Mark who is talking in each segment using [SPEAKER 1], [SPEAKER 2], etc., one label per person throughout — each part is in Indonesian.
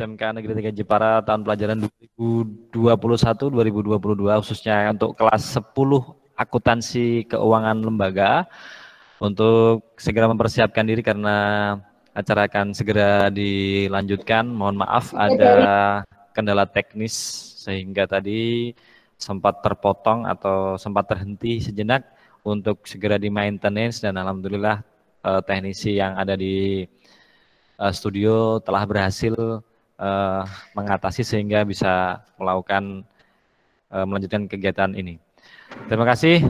[SPEAKER 1] SMK Negeri 3 Jepara tahun pelajaran 2021-2022 khususnya untuk kelas 10 akuntansi keuangan lembaga untuk segera mempersiapkan diri karena acara akan segera dilanjutkan. Mohon maaf ada kendala teknis sehingga tadi sempat terpotong atau sempat terhenti sejenak untuk segera di maintenance dan alhamdulillah teknisi yang ada di studio telah berhasil mengatasi sehingga bisa melakukan melanjutkan kegiatan ini. Terima kasih.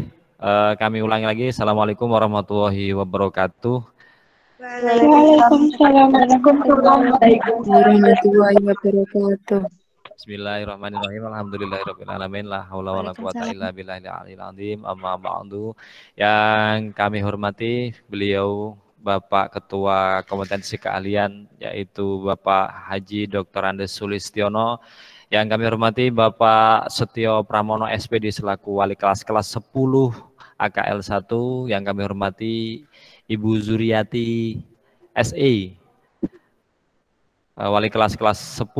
[SPEAKER 1] Kami ulangi lagi. Assalamualaikum warahmatullahi wabarakatuh.
[SPEAKER 2] Waalaikumsalam warahmatullahi wabarakatuh.
[SPEAKER 1] Bismillahirrahmanirrahim. Alhamdulillahirabbil alamin. La haula wala quwata illa billahil aliyil azim. Amma ba'du. Yang kami hormati beliau Bapak Ketua Kompetensi Keahlian yaitu Bapak Haji Dr. Andes Sulistiono. Yang kami hormati Bapak Setio Pramono SPD selaku Wali kelas 10 AKL 1. Yang kami hormati Ibu Zuriati SE Wali kelas 10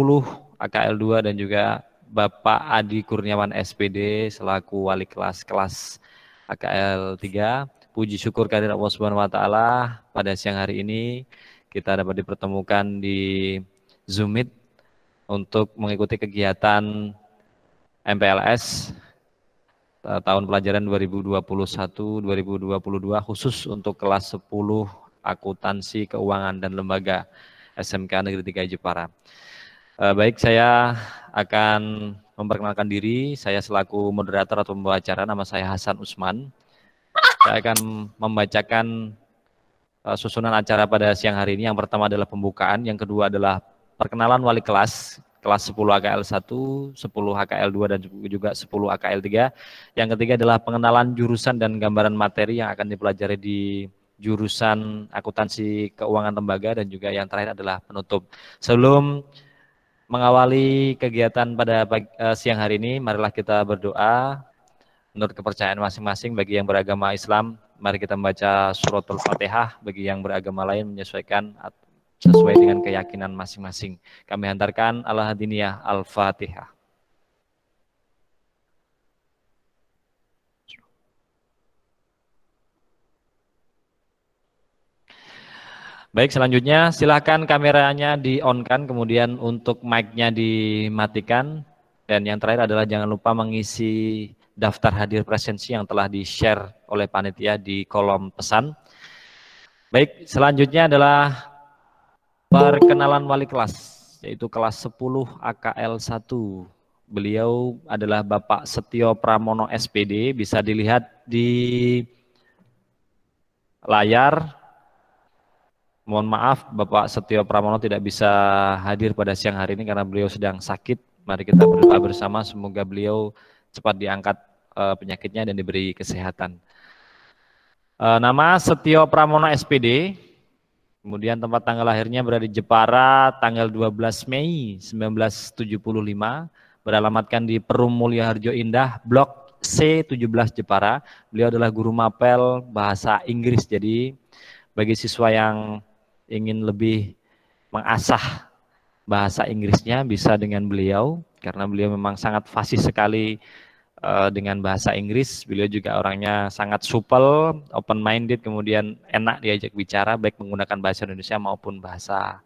[SPEAKER 1] AKL 2 dan juga Bapak Adi Kurniawan SPD selaku Wali kelas AKL 3. Puji syukur kehadirat Allah Subhanahu wa taala pada siang hari ini kita dapat dipertemukan di Zoom Meet untuk mengikuti kegiatan MPLS tahun pelajaran 2021-2022 khusus untuk kelas 10 akuntansi keuangan dan lembaga SMK Negeri 3 Jepara. Baik, saya akan memperkenalkan diri. Saya selaku moderator atau pembawa acara, nama saya Hasan Usman. Saya akan membacakan susunan acara pada siang hari ini. Yang pertama adalah pembukaan, yang kedua adalah perkenalan wali kelas 10 AKL 1, 10 AKL 2 dan juga 10 AKL 3. Yang ketiga adalah pengenalan jurusan dan gambaran materi yang akan dipelajari di jurusan akuntansi keuangan lembaga dan juga yang terakhir adalah penutup. Sebelum mengawali kegiatan pada siang hari ini, marilah kita berdoa menurut kepercayaan masing-masing. Bagi yang beragama Islam, mari kita membaca suratul Fatihah. Bagi yang beragama lain menyesuaikan sesuai dengan keyakinan masing-masing. Kami hantarkan Al-Hadiniyah Al-Fatihah. Baik, selanjutnya silakan kameranya di-on-kan, kemudian untuk mic-nya dimatikan. Dan yang terakhir adalah jangan lupa mengisi daftar hadir presensi yang telah di-share oleh panitia di kolom pesan. Baik, selanjutnya adalah perkenalan wali kelas, yaitu kelas 10 AKL 1. Beliau adalah Bapak Setio Pramono SPD, bisa dilihat di layar. Mohon maaf Bapak Setio Pramono tidak bisa hadir pada siang hari ini karena beliau sedang sakit. Mari kita berdoa bersama semoga beliau cepat diangkat penyakitnya dan diberi kesehatan. Nama Setio Pramono SPD, kemudian tempat tanggal lahirnya berada di Jepara, tanggal 12 Mei 1975, beralamatkan di Perum Mulyaharjo Indah, Blok C17 Jepara. Beliau adalah guru mapel bahasa Inggris, jadi bagi siswa yang ingin lebih mengasah bahasa Inggrisnya bisa dengan beliau, karena beliau memang sangat fasih sekali dengan bahasa Inggris. Beliau juga orangnya sangat supel, open minded, kemudian enak diajak bicara baik menggunakan bahasa Indonesia maupun bahasa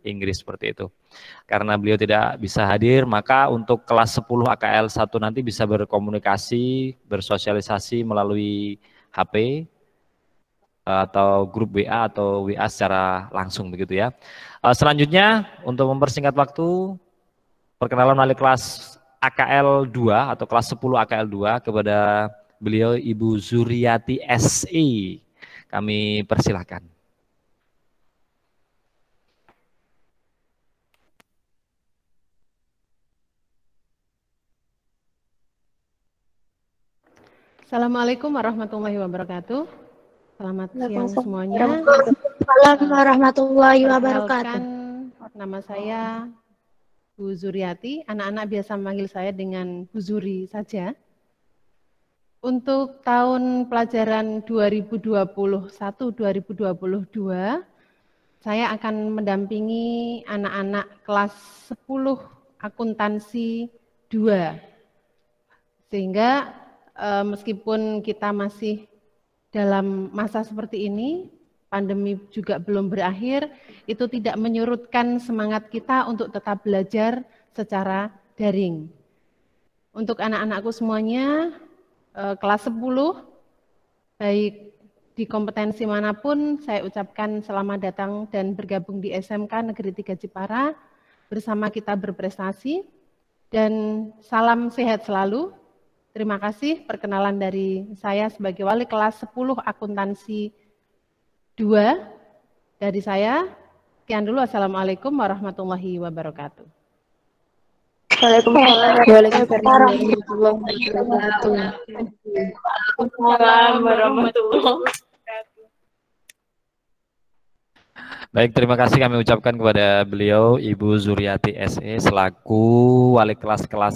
[SPEAKER 1] Inggris seperti itu. Karena beliau tidak bisa hadir, maka untuk kelas 10 AKL 1 nanti bisa berkomunikasi, bersosialisasi melalui HP atau grup WA atau WA secara langsung begitu ya. Selanjutnya untuk mempersingkat waktu, perkenalan wali kelas AKL 2 atau kelas 10 AKL 2 kepada beliau Ibu Zuriati SE. Kami persilahkan.
[SPEAKER 3] Assalamualaikum warahmatullahi wabarakatuh. Selamat siang semuanya.
[SPEAKER 2] Waalaikumsalam warahmatullahi wabarakatuh.
[SPEAKER 3] Nama saya Bu Zuriati, anak-anak biasa memanggil saya dengan Bu Zuri saja. Untuk tahun pelajaran 2021-2022, saya akan mendampingi anak-anak kelas 10 akuntansi 2. Sehingga meskipun kita masih dalam masa seperti ini, pandemi juga belum berakhir, itu tidak menyurutkan semangat kita untuk tetap belajar secara daring. Untuk anak-anakku semuanya, kelas 10, baik di kompetensi manapun, saya ucapkan selamat datang dan bergabung di SMK Negeri 3 Jepara. Bersama kita berprestasi, dan salam sehat selalu. Terima kasih perkenalan dari saya sebagai wali kelas 10 akuntansi 2 dari saya. Sekian dulu. Assalamualaikum warahmatullahi wabarakatuh.
[SPEAKER 2] Waalaikumsalam warahmatullahi wabarakatuh.
[SPEAKER 4] Waalaikumsalam warahmatullahi wabarakatuh.
[SPEAKER 1] Baik, terima kasih kami ucapkan kepada beliau Ibu Zuriati SE selaku wali kelas 10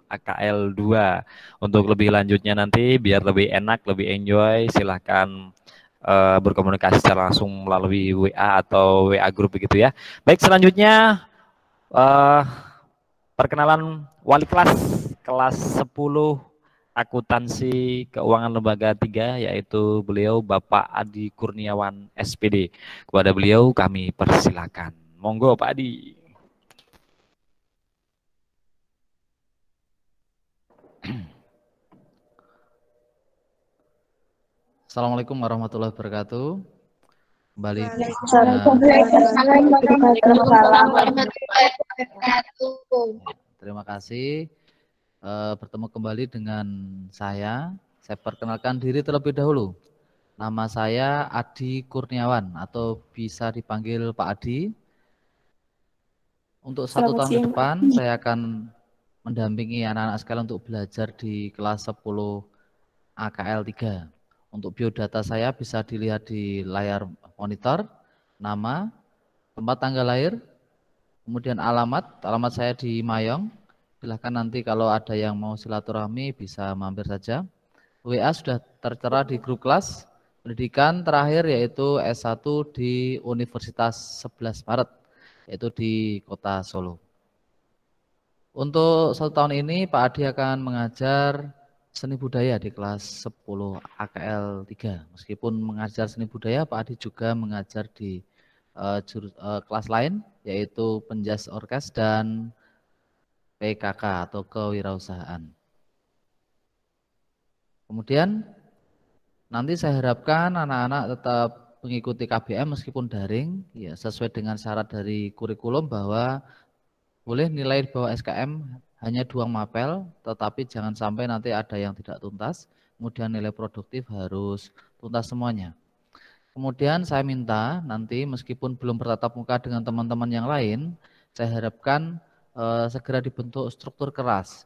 [SPEAKER 1] AKL 2. Untuk lebih lanjutnya nanti biar lebih enak, lebih enjoy, silahkan berkomunikasi secara langsung melalui WA atau WA grup begitu ya. Baik, selanjutnya perkenalan wali kelas 10 akuntansi keuangan lembaga 3, yaitu beliau Bapak Adi Kurniawan SPD. Kepada beliau kami persilakan. Monggo Pak Adi.
[SPEAKER 5] Assalamualaikum warahmatullahi wabarakatuh. Kembali. Terima kasih. Bertemu kembali dengan saya. Saya perkenalkan diri terlebih dahulu. Nama saya Adi Kurniawan atau bisa dipanggil Pak Adi. Untuk 1 tahun ke depan saya akan mendampingi anak-anak sekalian untuk belajar di kelas 10 AKL 3. Untuk biodata saya bisa dilihat di layar monitor, nama, tempat tanggal lahir, kemudian alamat saya di Mayong. Silahkan nanti kalau ada yang mau silaturahmi bisa mampir saja. WA sudah tertera di grup kelas. Pendidikan terakhir yaitu S1 di Universitas 11 Maret, yaitu di Kota Solo. Untuk 1 tahun ini Pak Adi akan mengajar seni budaya di kelas 10 AKL 3. Meskipun mengajar seni budaya, Pak Adi juga mengajar di kelas lain, yaitu penjas orkes dan PKK atau kewirausahaan. Kemudian nanti saya harapkan anak-anak tetap mengikuti KBM meskipun daring, ya sesuai dengan syarat dari kurikulum bahwa boleh nilai di bawah SKM hanya 2 mapel, tetapi jangan sampai nanti ada yang tidak tuntas, kemudian nilai produktif harus tuntas semuanya. Kemudian saya minta nanti meskipun belum bertatap muka dengan teman-teman yang lain, saya harapkan segera dibentuk struktur keras.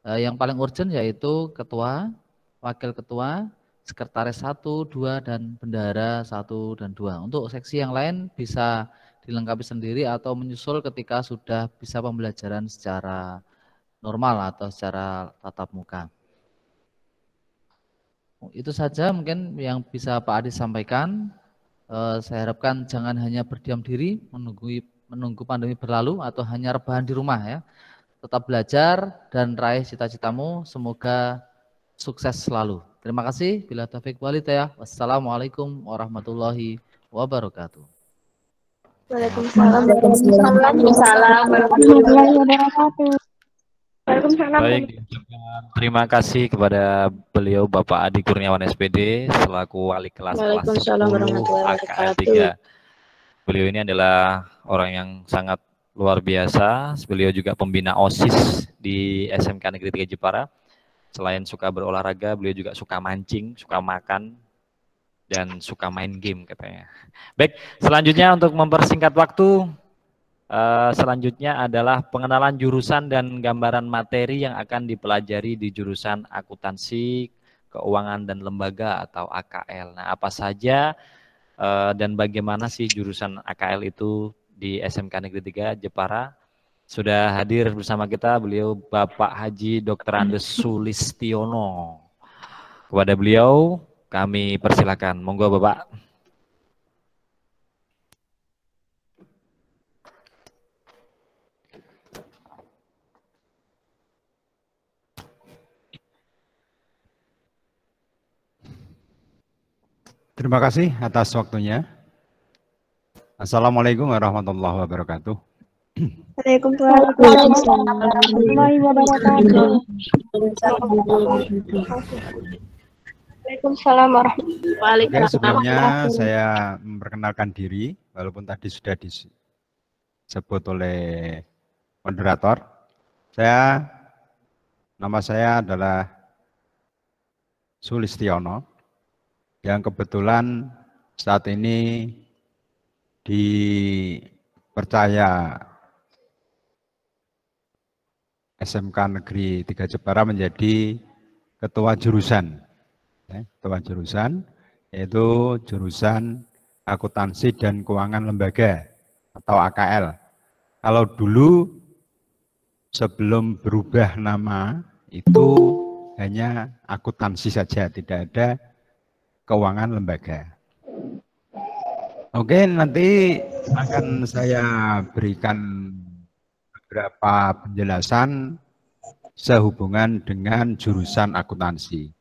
[SPEAKER 5] Yang paling urgent yaitu ketua, wakil ketua, sekretaris 1, 2, dan bendahara 1 dan 2. Untuk seksi yang lain bisa dilengkapi sendiri atau menyusul ketika sudah bisa pembelajaran secara normal atau secara tatap muka. Itu saja mungkin yang bisa Pak Adi sampaikan. Saya harapkan jangan hanya berdiam diri menunggu pandemi berlalu atau hanya rebahan di rumah ya. Tetap belajar dan raih cita-citamu. Semoga sukses selalu. Terima kasih. Bila taufik walhidayah. Wassalamualaikum warahmatullahi wabarakatuh.
[SPEAKER 2] Waalaikumsalam
[SPEAKER 4] warahmatullahi wabarakatuh.
[SPEAKER 1] Baik, terima kasih kepada beliau Bapak Adi Kurniawan SPD selaku wali kelas 10 AKL 3. Beliau ini adalah orang yang sangat luar biasa. Beliau juga pembina OSIS di SMK Negeri 3 Jepara. Selain suka berolahraga, beliau juga suka mancing, suka makan, dan suka main game katanya. Baik, selanjutnya untuk mempersingkat waktu, selanjutnya adalah pengenalan jurusan dan gambaran materi yang akan dipelajari di jurusan akuntansi, keuangan, dan lembaga atau AKL. Nah, apa saja dan bagaimana sih jurusan AKL itu di SMK Negeri 3 Jepara? Sudah hadir bersama kita beliau Bapak Haji Dr. Andes Sulistiono. Kepada beliau kami persilakan. Monggo Bapak.
[SPEAKER 6] Terima kasih atas waktunya. Assalamualaikum warahmatullahi wabarakatuh.
[SPEAKER 2] Waalaikumsalam
[SPEAKER 4] warahmatullahi wabarakatuh.
[SPEAKER 2] Waalaikumsalam warahmatullahi
[SPEAKER 6] Oke, sebelumnya saya memperkenalkan diri, walaupun tadi sudah disebut oleh moderator. Nama saya adalah Sulistiono, yang kebetulan saat ini dipercaya SMK Negeri 3 Jepara menjadi ketua jurusan. Ketua jurusan yaitu jurusan Akuntansi dan Keuangan Lembaga atau AKL. Kalau dulu sebelum berubah nama itu hanya akuntansi saja, tidak ada keuangan lembaga. Oke, nanti akan saya berikan beberapa penjelasan sehubungan dengan jurusan akuntansi.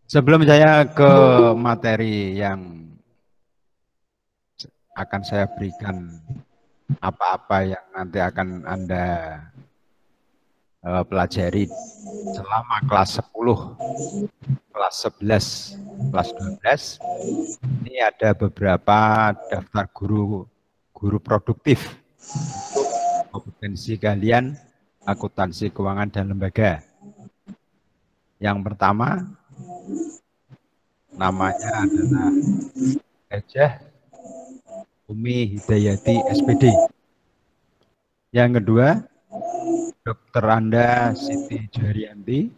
[SPEAKER 6] Sebelum saya ke materi yang akan saya berikan, apa-apa yang nanti akan Anda pelajari selama kelas 10, kelas 11, kelas 12, ini ada beberapa daftar guru produktif untuk kompetensi kalian akuntansi keuangan dan lembaga. Yang pertama, namanya adalah Hajah Umi Hidayati SPD. Yang kedua, Dr. Anda Siti Juharianti.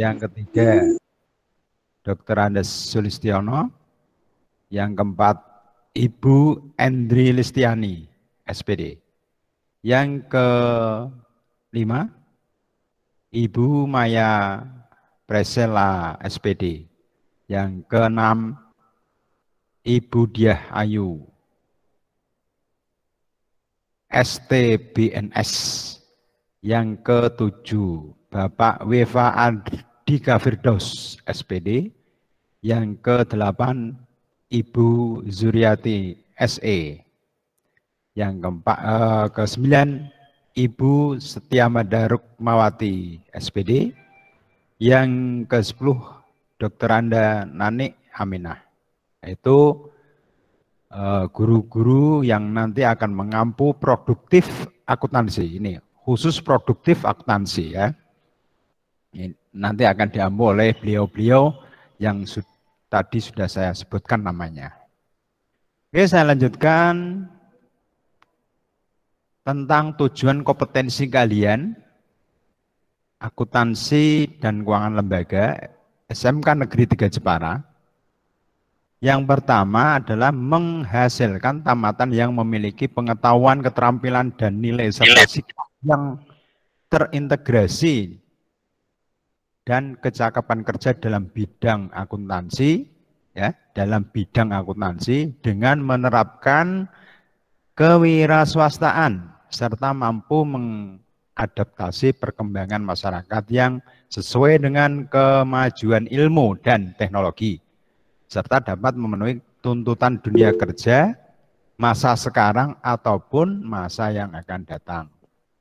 [SPEAKER 6] Yang ketiga, Dr. Anda Sulistiono. Yang keempat, Ibu Endri Listiani SPD. Yang kelima, Ibu Maya Presela SPD. Yang keenam, Ibu Diah Ayu STBNS. Yang ketujuh, Bapak Weva Andika Firdaus SPD. Yang kedelapan, Ibu Zuriati SE. Yang kesembilan, Ibu Setiamada Rukmawati SPD. Yang ke-10, Dr. Anda Nanik Aminah. Itu guru-guru yang nanti akan mengampu produktif akuntansi. Ini khusus produktif akuntansi ya. Ini nanti akan diampu oleh beliau-beliau yang tadi sudah saya sebutkan namanya. Oke, saya lanjutkan tentang tujuan kompetensi kalian akuntansi dan keuangan lembaga SMK Negeri 3 Jepara. Yang pertama adalah menghasilkan tamatan yang memiliki pengetahuan, keterampilan, dan nilai serta sikap yang terintegrasi dan kecakapan kerja dalam bidang akuntansi, ya, dalam bidang akuntansi dengan menerapkan kewirausahaan serta mampu mengadaptasi perkembangan masyarakat yang sesuai dengan kemajuan ilmu dan teknologi, serta dapat memenuhi tuntutan dunia kerja masa sekarang ataupun masa yang akan datang.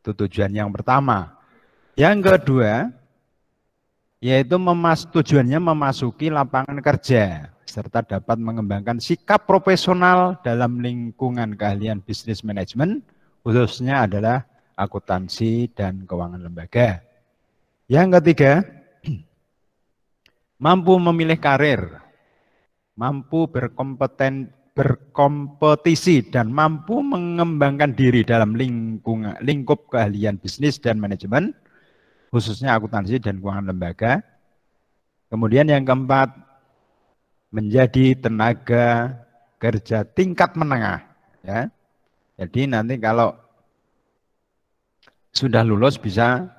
[SPEAKER 6] Itu tujuan yang pertama. Yang kedua, yaitu tujuannya memasuki lapangan kerja, serta dapat mengembangkan sikap profesional dalam lingkungan keahlian bisnis manajemen, khususnya adalah akuntansi dan keuangan lembaga. Yang ketiga, mampu memilih karir, mampu berkompetisi dan mampu mengembangkan diri dalam lingkup keahlian bisnis dan manajemen, khususnya akuntansi dan keuangan lembaga. Kemudian yang keempat, menjadi tenaga kerja tingkat menengah. Ya. Jadi nanti kalau sudah lulus bisa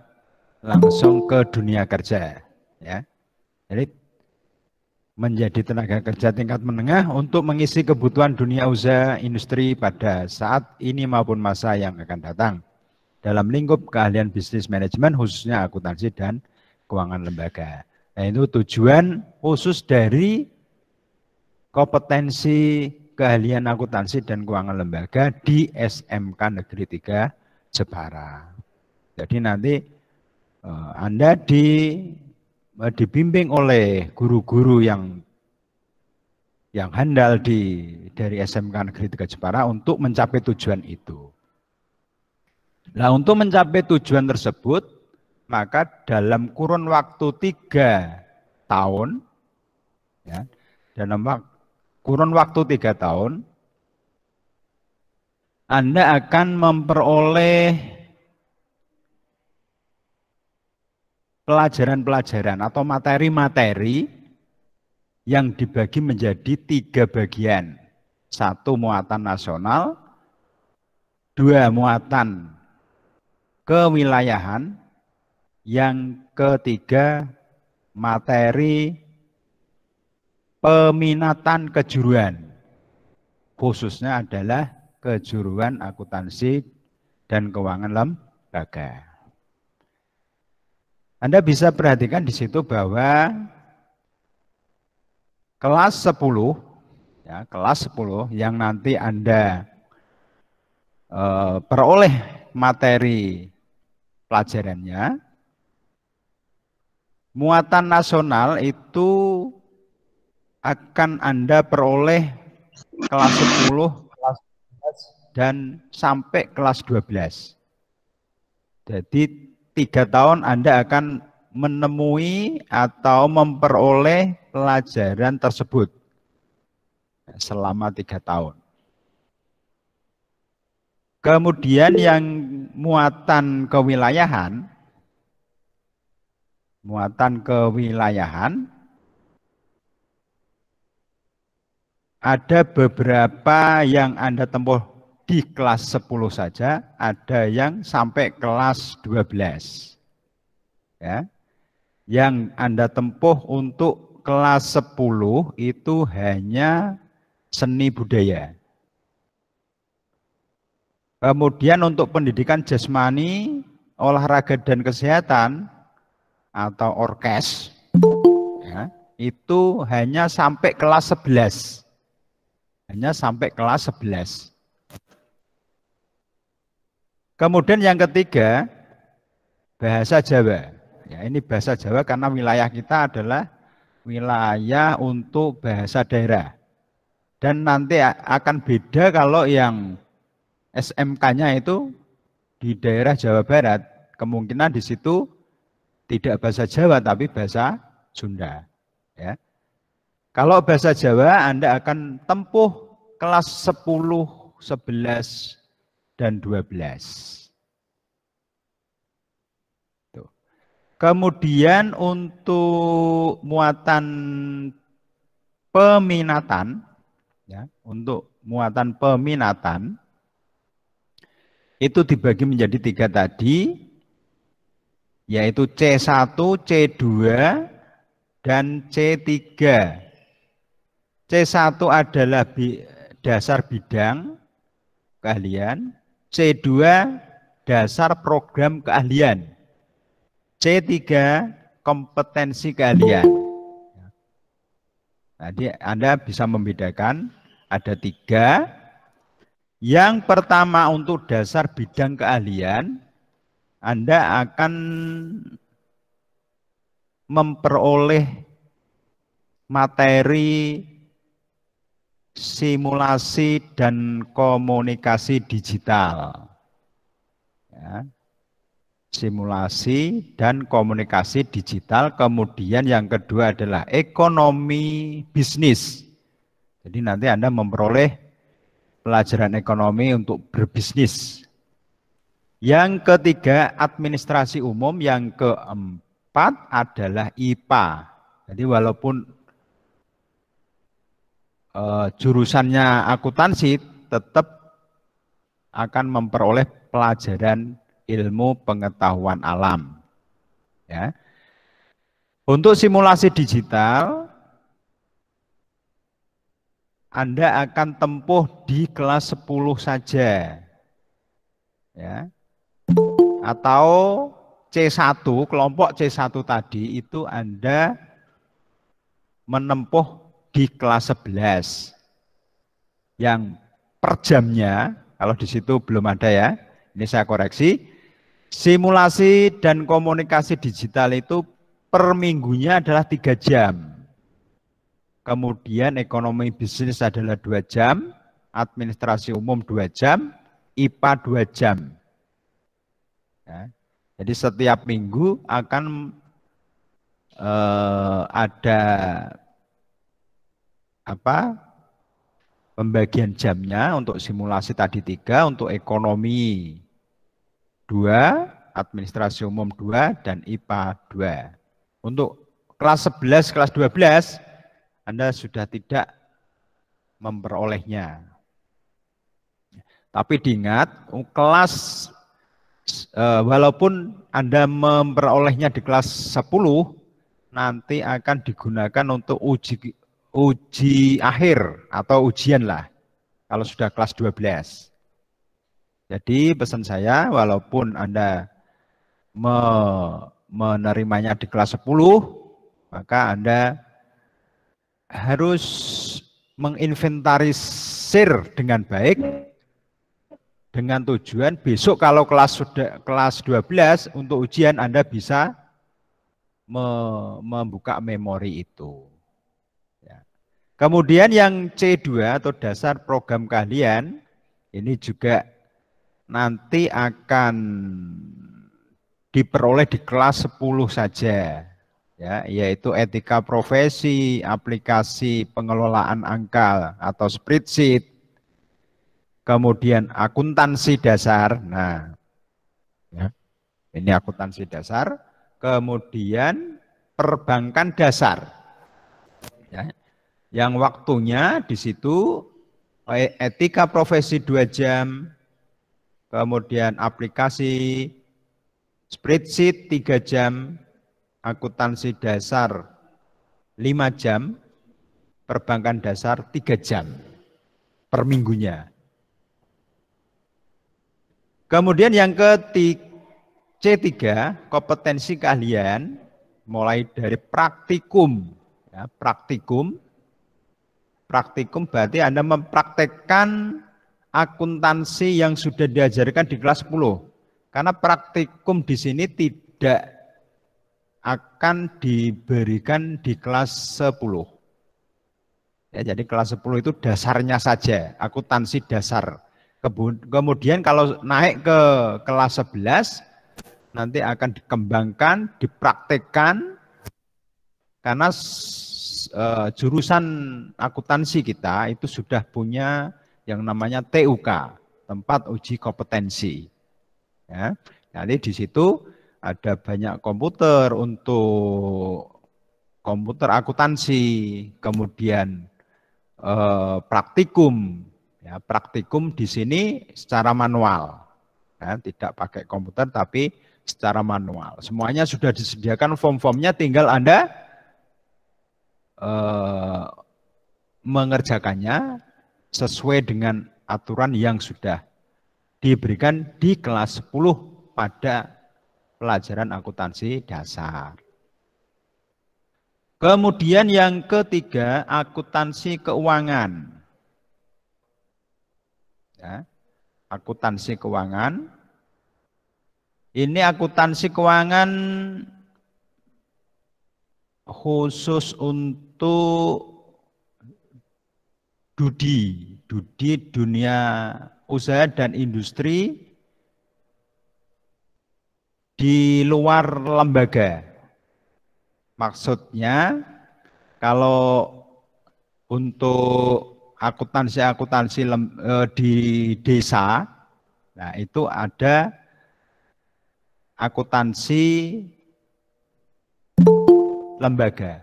[SPEAKER 6] langsung ke dunia kerja. Ya. Jadi menjadi tenaga kerja tingkat menengah untuk mengisi kebutuhan dunia usaha industri pada saat ini maupun masa yang akan datang. dalam lingkup keahlian bisnis manajemen khususnya akuntansi dan keuangan lembaga. Nah, itu tujuan khusus dari kompetensi keahlian akuntansi dan keuangan lembaga di SMK Negeri 3 Jepara. Jadi nanti Anda dibimbing oleh guru-guru yang handal dari SMK Negeri 3 Jepara untuk mencapai tujuan itu. Nah, untuk mencapai tujuan tersebut, maka dalam kurun waktu 3 tahun, ya, kurun waktu 3 tahun, Anda akan memperoleh pelajaran-pelajaran atau materi-materi yang dibagi menjadi 3 bagian. 1 muatan nasional, 2 muatan kewilayahan, yang ketiga materi peminatan kejuruan. Khususnya adalah kejuruan akuntansi dan keuangan lembaga. Anda bisa perhatikan di situ bahwa kelas 10, ya, kelas 10 yang nanti Anda peroleh materi pelajarannya, muatan nasional itu akan Anda peroleh kelas 10, kelas 11, dan sampai kelas 12. Jadi 3 tahun Anda akan menemui atau memperoleh pelajaran tersebut selama 3 tahun. Kemudian yang muatan kewilayahan ada beberapa yang Anda tempuh di kelas 10 saja, ada yang sampai kelas 12. Ya. Yang Anda tempuh untuk kelas 10 itu hanya seni budaya. Kemudian untuk pendidikan jasmani, olahraga dan kesehatan atau orkes, ya, itu hanya sampai kelas 11. Hanya sampai kelas 11. Kemudian yang ketiga, bahasa Jawa. Ya, ini bahasa Jawa karena wilayah kita adalah wilayah untuk bahasa daerah. Dan nanti akan beda kalau yang SMK-nya itu di daerah Jawa Barat, kemungkinan di situ tidak bahasa Jawa tapi bahasa Sunda. Ya. Kalau bahasa Jawa Anda akan tempuh kelas 10, 11, dan 12. Tuh. Kemudian untuk muatan peminatan, ya, untuk muatan peminatan, itu dibagi menjadi 3 tadi, yaitu C1, C2, dan C3. C1 adalah dasar bidang keahlian, C2 dasar program keahlian, C3 kompetensi keahlian. Jadi Anda bisa membedakan ada 3. Yang pertama untuk dasar bidang keahlian, Anda akan memperoleh materi simulasi dan komunikasi digital. Ya. Simulasi dan komunikasi digital. Kemudian yang kedua adalah ekonomi bisnis. Jadi nanti Anda memperoleh pelajaran ekonomi untuk berbisnis. Yang ketiga administrasi umum, yang keempat adalah IPA. Jadi walaupun jurusannya akuntansi, tetap akan memperoleh pelajaran ilmu pengetahuan alam. Ya. Untuk simulasi digital, Anda akan tempuh di kelas 10 saja. Ya. atau C1, kelompok C1 tadi itu Anda menempuh di kelas 11 yang per jamnya, kalau di situ belum ada ya, ini saya koreksi, simulasi dan komunikasi digital itu per minggunya adalah 3 jam. Kemudian ekonomi bisnis adalah 2 jam, administrasi umum 2 jam, IPA 2 jam. Ya. Jadi setiap minggu akan ada pembagian jamnya untuk simulasi tadi 3, untuk ekonomi 2, administrasi umum 2, dan IPA 2. Untuk kelas 11, kelas 12, Anda sudah tidak memperolehnya. Tapi diingat, kelas walaupun Anda memperolehnya di kelas 10, nanti akan digunakan untuk uji akhir atau ujian lah, kalau sudah kelas 12. Jadi pesan saya, walaupun Anda menerimanya di kelas 10, maka Anda harus menginventarisir dengan baik, dengan tujuan besok kalau kelas 12 untuk ujian Anda bisa membuka memori itu. Ya. Kemudian yang C2 atau dasar program keahlian, ini juga nanti akan diperoleh di kelas 10 saja, ya, yaitu etika profesi, aplikasi pengelolaan angka atau spreadsheet, kemudian akuntansi dasar. Nah, ya, ini akuntansi dasar. Kemudian perbankan dasar. Ya, yang waktunya di situ etika profesi 2 jam, kemudian aplikasi spreadsheet 3 jam, akuntansi dasar 5 jam, perbankan dasar 3 jam per minggunya. Kemudian yang C3, kompetensi keahlian, mulai dari praktikum. Ya, praktikum berarti Anda mempraktekkan akuntansi yang sudah diajarkan di kelas 10. Karena praktikum di sini tidak akan diberikan di kelas 10. Ya, jadi kelas 10 itu dasarnya saja, akuntansi dasar. Kemudian kalau naik ke kelas 11, nanti akan dikembangkan, dipraktekkan, karena jurusan akuntansi kita itu sudah punya yang namanya TUK, tempat uji kompetensi. Ya, jadi di situ ada banyak komputer untuk komputer akuntansi, kemudian praktikum. Ya, praktikum di sini secara manual, ya, tidak pakai komputer tapi secara manual. Semuanya sudah disediakan form-formnya, tinggal Anda mengerjakannya sesuai dengan aturan yang sudah diberikan di kelas 10 pada pelajaran akuntansi dasar. Kemudian yang ketiga, akuntansi keuangan. Ya, akuntansi keuangan. Ini akuntansi keuangan khusus untuk Dudi dunia usaha dan industri di luar lembaga. Maksudnya kalau untuk akuntansi di desa, nah itu ada akuntansi lembaga,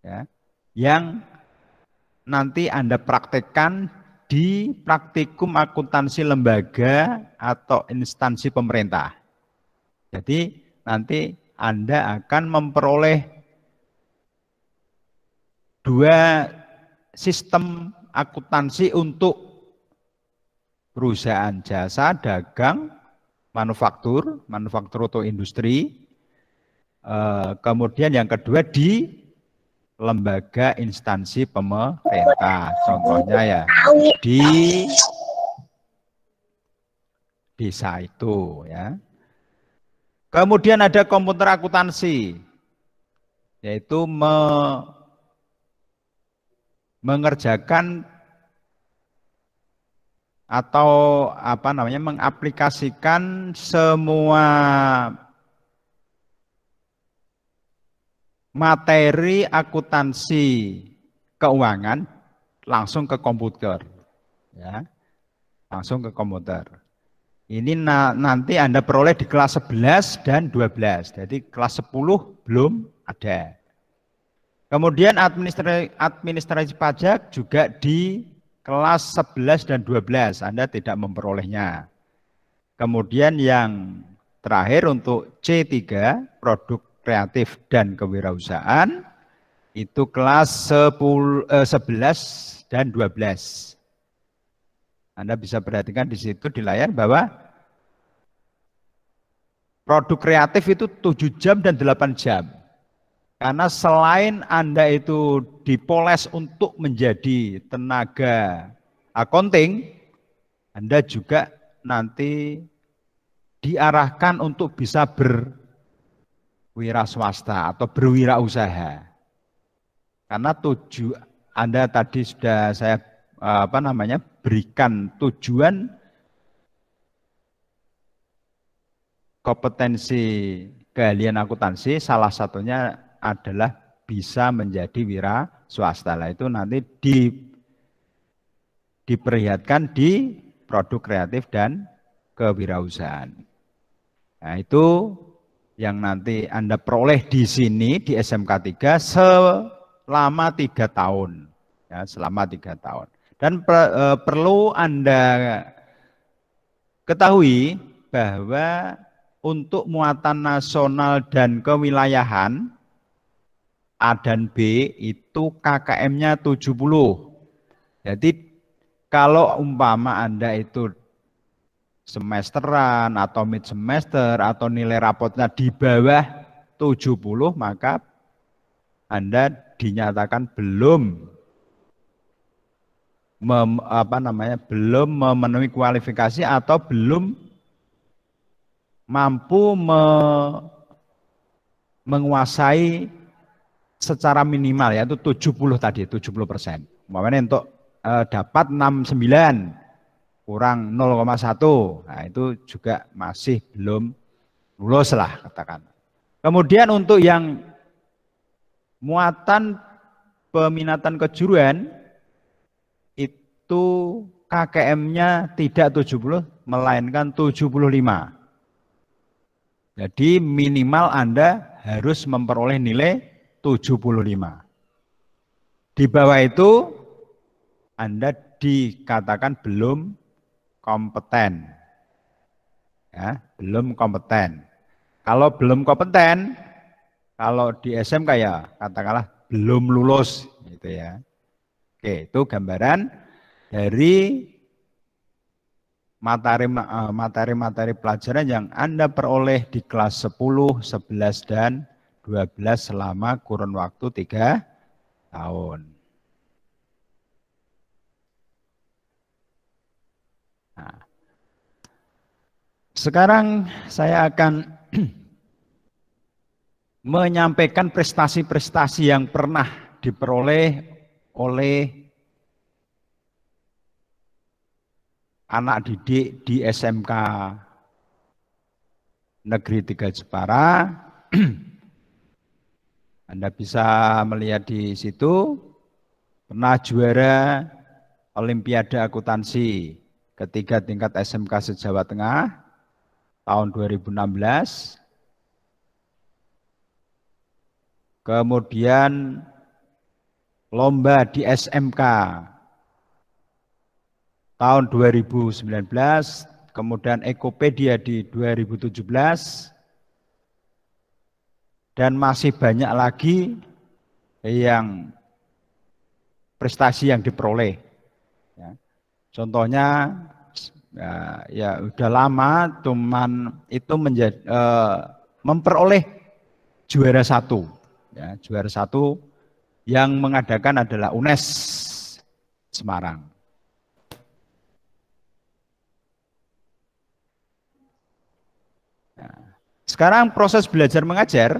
[SPEAKER 6] ya, yang nanti Anda praktekkan di praktikum akuntansi lembaga atau instansi pemerintah. Jadi nanti Anda akan memperoleh 2 sistem akuntansi untuk perusahaan jasa, dagang, manufaktur atau industri. Kemudian yang kedua di lembaga instansi pemerintah, contohnya ya di desa itu ya. Kemudian ada komputer akuntansi, yaitu mengerjakan atau mengaplikasikan semua materi akuntansi keuangan langsung ke komputer, ya, langsung ke komputer. Ini nanti Anda peroleh di kelas 11 dan 12. Jadi kelas 10 belum ada. Kemudian administrasi pajak juga di kelas 11 dan 12 Anda tidak memperolehnya. Kemudian yang terakhir untuk C3, produk kreatif dan kewirausahaan, itu kelas 11 dan 12. Anda bisa perhatikan di situ di layar bahwa produk kreatif itu 7 jam dan 8 jam. Karena selain Anda itu dipoles untuk menjadi tenaga accounting, Anda juga nanti diarahkan untuk bisa berwira swasta atau berwirausaha. Karena Anda tadi sudah saya berikan tujuan kompetensi keahlian akuntansi, salah satunya adalah bisa menjadi wira swasta. Lah itu nanti diperlihatkan di produk kreatif dan kewirausahaan. Nah, itu yang nanti Anda peroleh di sini di SMK 3 selama 3 tahun. Ya, selama 3 tahun. Dan perlu Anda ketahui bahwa untuk muatan nasional dan kewilayahan A dan B itu KKM-nya 70. Jadi kalau umpama Anda itu semesteran atau mid semester atau nilai rapotnya di bawah 70, maka Anda dinyatakan belum belum memenuhi kualifikasi atau belum mampu menguasai secara minimal, yaitu 70 tadi, 70%. Umpamanya untuk dapat 69 kurang 0,1, nah itu juga masih belum lulus lah katakan. Kemudian untuk yang muatan peminatan kejuruan itu KKM-nya tidak 70, melainkan 75. Jadi minimal Anda harus memperoleh nilai 75. Di bawah itu Anda dikatakan belum kompeten. Ya, belum kompeten. Kalau belum kompeten, kalau di SMK ya katakanlah belum lulus gitu ya. Oke, itu gambaran dari materi-materi pelajaran yang Anda peroleh di kelas 10, 11 dan 12 selama kurun waktu 3 tahun. Nah, sekarang saya akan menyampaikan prestasi-prestasi yang pernah diperoleh oleh anak didik di SMK Negeri 3 Jepara. Anda bisa melihat di situ pernah juara Olimpiade Akuntansi ketiga tingkat SMK se-Jawa Tengah tahun 2016. Kemudian lomba di SMK tahun 2019, kemudian Ekopedia di 2017. Dan masih banyak lagi yang prestasi yang diperoleh. Ya. Contohnya Ya udah lama, cuman itu menjadi memperoleh juara 1. Ya, juara 1 yang mengadakan adalah UNES Semarang. Nah, sekarang proses belajar mengajar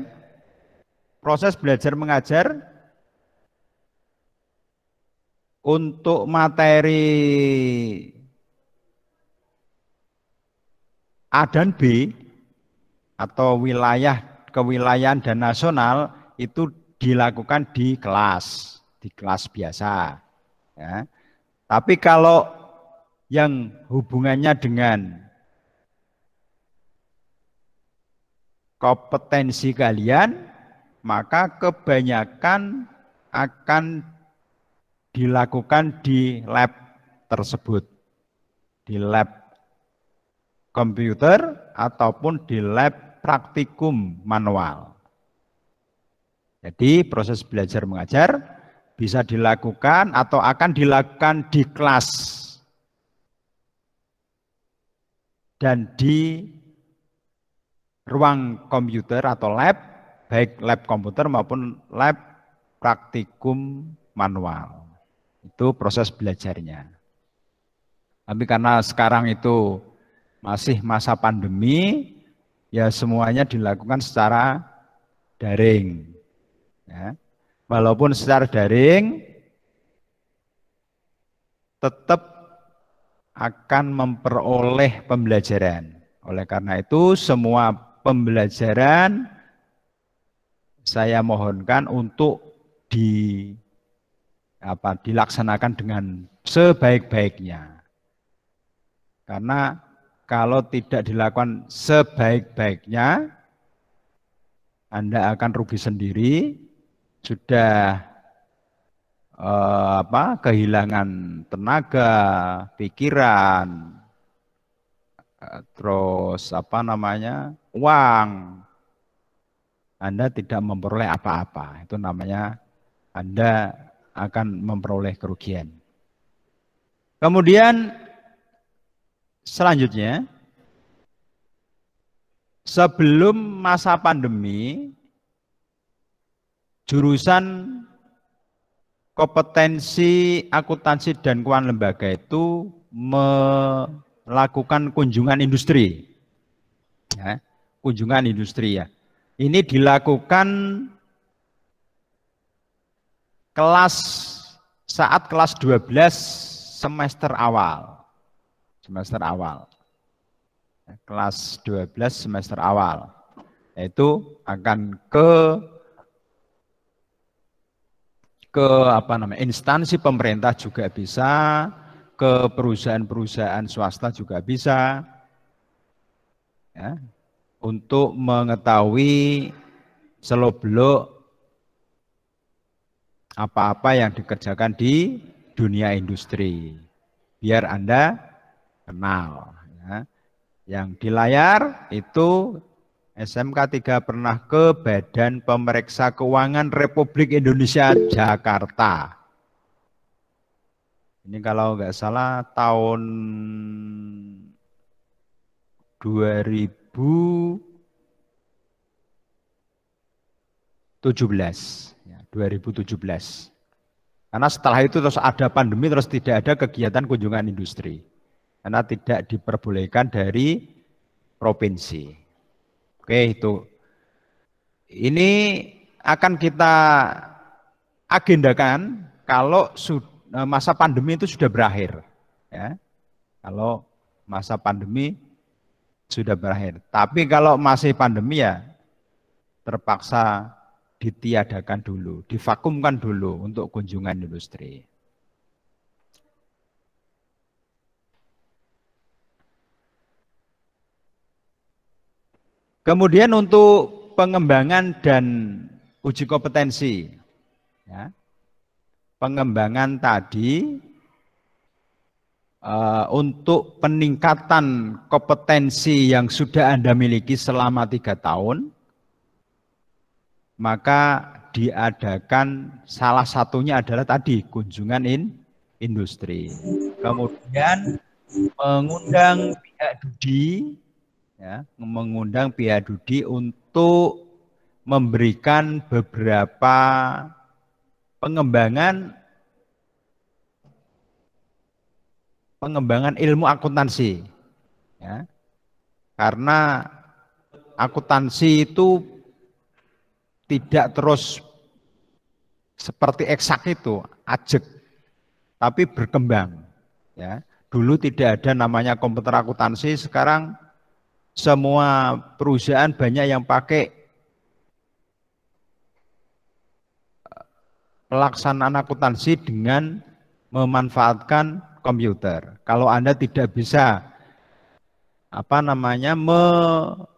[SPEAKER 6] untuk materi A dan B atau wilayah kewilayahan dan nasional itu dilakukan di kelas biasa. Ya. Tapi kalau yang hubungannya dengan kompetensi kalian, maka kebanyakan akan dilakukan di lab tersebut, di lab komputer ataupun di lab praktikum manual. Jadi proses belajar mengajar bisa dilakukan atau akan dilakukan di kelas dan di ruang komputer atau lab, baik lab komputer maupun lab praktikum manual. Itu proses belajarnya. Tapi karena sekarang itu masih masa pandemi, ya semuanya dilakukan secara daring. Ya. Walaupun secara daring, tetap akan memperoleh pembelajaran. Oleh karena itu, semua pembelajaran saya mohonkan untuk dilaksanakan dengan sebaik-baiknya. Karena kalau tidak dilakukan sebaik-baiknya, Anda akan rugi sendiri, sudah kehilangan tenaga, pikiran, terus uang. Anda tidak memperoleh apa-apa. Itu namanya Anda akan memperoleh kerugian. Kemudian selanjutnya, sebelum masa pandemi, jurusan kompetensi akuntansi dan keuangan lembaga itu melakukan kunjungan industri. Ya, kunjungan industri ya. Ini dilakukan saat kelas 12 semester awal. Kelas 12 semester awal. Yaitu akan ke instansi pemerintah juga bisa, ke perusahaan-perusahaan swasta juga bisa, ya, untuk mengetahui seluk-beluk apa-apa yang dikerjakan di dunia industri, biar Anda kenal. Ya. Yang di layar itu SMK 3 pernah ke Badan Pemeriksa Keuangan Republik Indonesia Jakarta. Ini kalau nggak salah tahun 2017. Ya, 2017. Karena setelah itu terus ada pandemi, terus tidak ada kegiatan kunjungan industri. Karena tidak diperbolehkan dari provinsi. Oke, itu. Ini akan kita agendakan kalau masa pandemi itu sudah berakhir. Ya. Kalau masa pandemi sudah berakhir. Tapi kalau masih pandemi ya terpaksa ditiadakan dulu, divakumkan dulu untuk kunjungan industri. Kemudian untuk pengembangan dan uji kompetensi, ya, pengembangan tadi untuk peningkatan kompetensi yang sudah Anda miliki selama 3 tahun, maka diadakan salah satunya adalah tadi kunjungan industri. Kemudian mengundang pihak Dudi, ya, mengundang pihak Dudi untuk memberikan beberapa pengembangan ilmu akuntansi, ya. Karena akuntansi itu tidak terus seperti eksak itu, ajek, tapi berkembang. Ya. Dulu tidak ada namanya komputer akuntansi, sekarang semua perusahaan banyak yang pakai pelaksanaan akuntansi dengan memanfaatkan komputer. Kalau Anda tidak bisa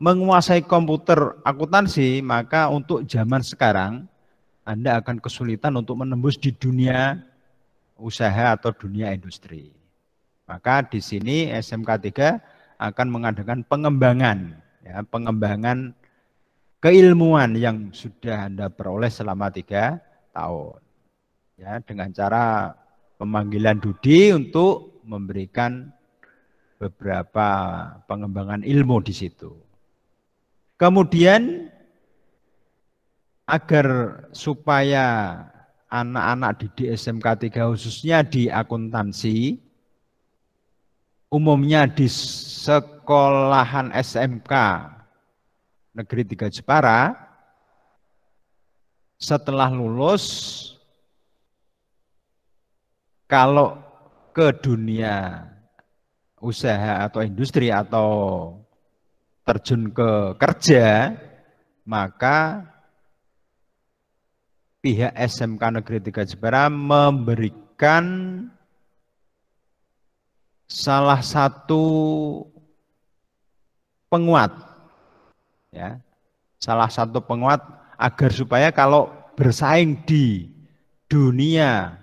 [SPEAKER 6] menguasai komputer akuntansi, maka untuk zaman sekarang Anda akan kesulitan untuk menembus di dunia usaha atau dunia industri. Maka di sini SMK 3 akan mengadakan pengembangan, ya, pengembangan keilmuan yang sudah Anda peroleh selama 3 tahun, ya, dengan cara pemanggilan Dudi untuk memberikan beberapa pengembangan ilmu di situ. Kemudian agar supaya anak-anak didik SMK 3 khususnya di akuntansi, umumnya di sekolahan SMK Negeri 3 Jepara, setelah lulus kalau ke dunia usaha atau industri atau terjun ke kerja, maka pihak SMK Negeri 3 Jepara memberikan salah satu penguat, ya, salah satu penguat agar supaya kalau bersaing di dunia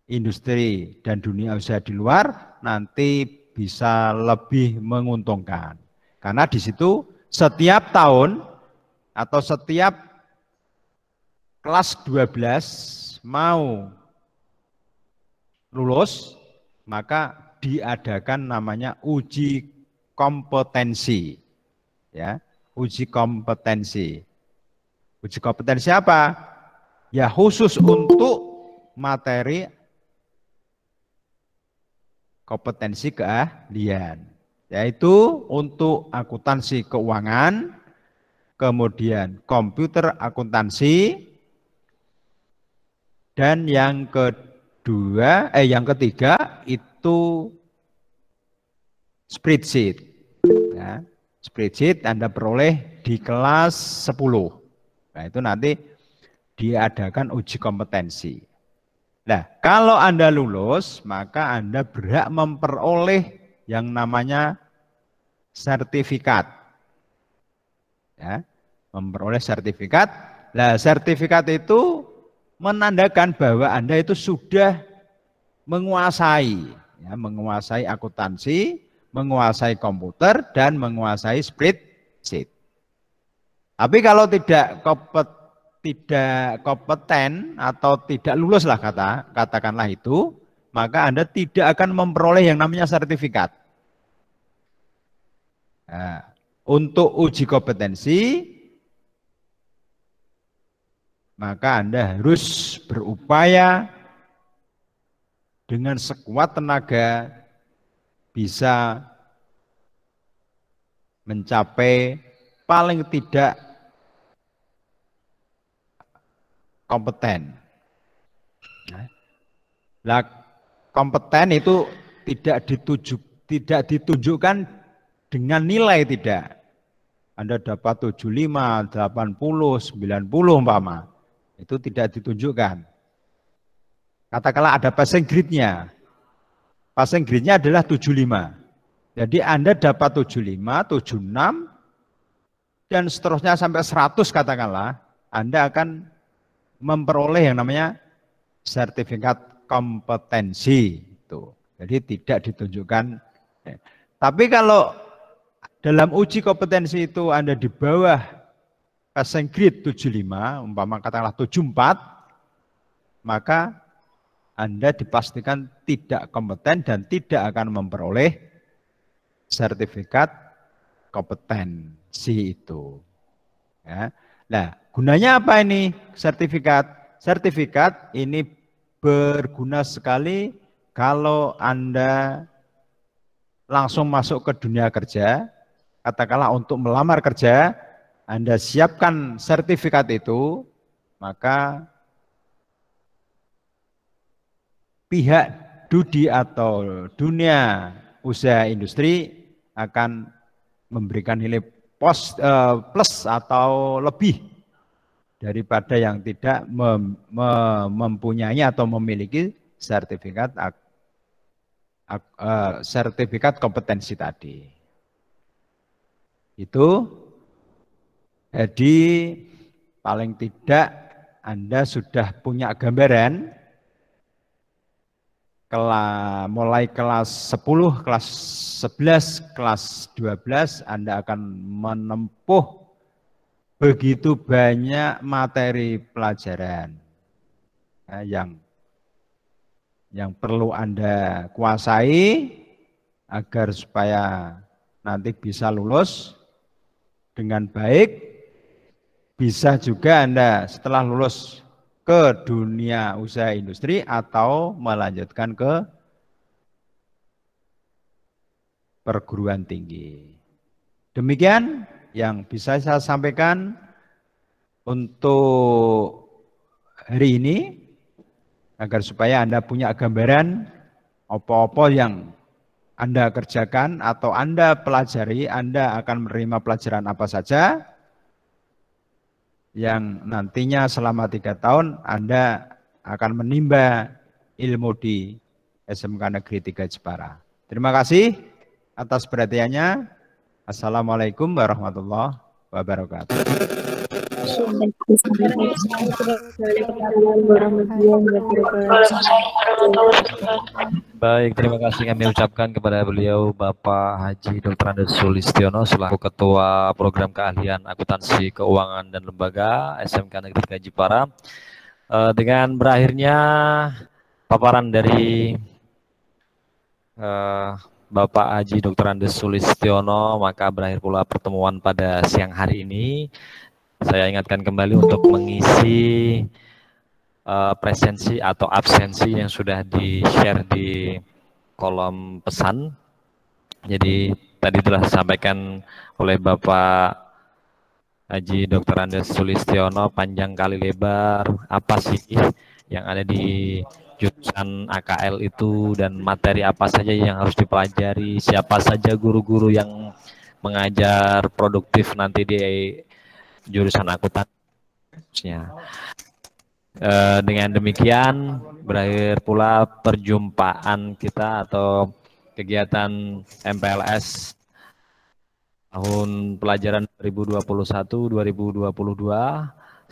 [SPEAKER 6] industri dan dunia usaha di luar nanti bisa lebih menguntungkan. Karena di situ setiap tahun atau setiap kelas 12 mau lulus, maka diadakan namanya uji kompetensi. Ya, uji kompetensi. Uji kompetensi apa? Ya khusus untuk materi kompetensi keahlian, yaitu untuk akuntansi keuangan, kemudian komputer akuntansi, dan yang ketiga itu spreadsheet. Ya, spreadsheet Anda peroleh di kelas 10. Nah, itu nanti diadakan uji kompetensi. Nah, kalau Anda lulus, maka Anda berhak memperoleh yang namanya sertifikat. Ya, memperoleh sertifikat. Nah, sertifikat itu menandakan bahwa Anda itu sudah menguasai, ya, menguasai akuntansi, menguasai komputer, dan menguasai spreadsheet. Tapi kalau tidak kompeten atau tidak lulus lah katakanlah itu, maka Anda tidak akan memperoleh yang namanya sertifikat. Nah, untuk uji kompetensi, maka Anda harus berupaya dengan sekuat tenaga bisa mencapai paling tidak kompeten. Nah, kompeten itu tidak ditunjukkan dengan nilai, tidak. Anda dapat 75, 80, 90 umpama. Itu tidak ditunjukkan. Katakanlah ada passing grade-nya. Passing grade-nya adalah 75. Jadi Anda dapat 75, 76, dan seterusnya sampai 100 katakanlah, Anda akan memperoleh yang namanya sertifikat kompetensi. Itu. Jadi tidak ditunjukkan. Tapi kalau dalam uji kompetensi itu Anda di bawah passing grade 75, umpama katakanlah 74, maka Anda dipastikan tidak kompeten dan tidak akan memperoleh sertifikat kompetensi itu. Ya. Nah, gunanya apa ini sertifikat? Sertifikat ini berguna sekali kalau Anda langsung masuk ke dunia kerja, katakanlah untuk melamar kerja, Anda siapkan sertifikat itu, maka pihak DUDI atau dunia usaha industri akan memberikan nilai plus atau lebih daripada yang tidak mempunyai atau memiliki sertifikat kompetensi tadi. Itu jadi paling tidak Anda sudah punya gambaran mulai kelas 10, kelas 11, kelas 12 Anda akan menempuh begitu banyak materi pelajaran yang perlu Anda kuasai agar supaya nanti bisa lulus dengan baik. Bisa juga Anda setelah lulus ke dunia usaha industri atau melanjutkan ke perguruan tinggi. Demikian yang bisa saya sampaikan untuk hari ini, agar supaya Anda punya gambaran apa-apa yang Anda kerjakan atau Anda pelajari, Anda akan menerima pelajaran apa saja yang nantinya selama 3 tahun Anda akan menimba ilmu di SMK Negeri 3 Jepara. Terima kasih atas perhatiannya. Assalamualaikum warahmatullahi wabarakatuh.
[SPEAKER 1] Baik, terima kasih kami ucapkan kepada beliau Bapak Haji Dr. Andes Sulistiono selaku Ketua Program Keahlian Akuntansi Keuangan dan Lembaga SMK Negeri 3 Jepara. Dengan berakhirnya paparan dari Bapak Haji Dr. Andes Sulistiono, maka berakhir pula pertemuan pada siang hari ini. Saya ingatkan kembali untuk mengisi presensi atau absensi yang sudah di-share di kolom pesan. Jadi tadi telah disampaikan oleh Bapak Haji Dr. Andes Sulistiono panjang kali lebar apa sih yang ada di jurusan AKL itu dan materi apa saja yang harus dipelajari, siapa saja guru-guru yang mengajar produktif nanti di jurusan akuntansinya. Dengan demikian berakhir pula perjumpaan kita atau kegiatan MPLS tahun pelajaran 2021-2022.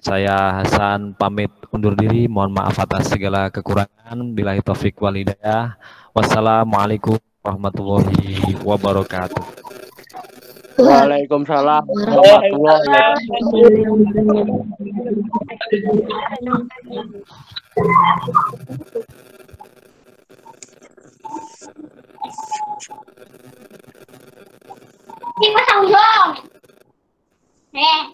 [SPEAKER 1] Saya Hasan pamit undur diri. Mohon maaf atas segala kekurangan. Billahi taufik wal hidayah. Wassalamualaikum warahmatullahi wabarakatuh.
[SPEAKER 7] Waalaikumsalam warahmatullahi wabarakatuh.
[SPEAKER 2] Ini pasang dong. Nih.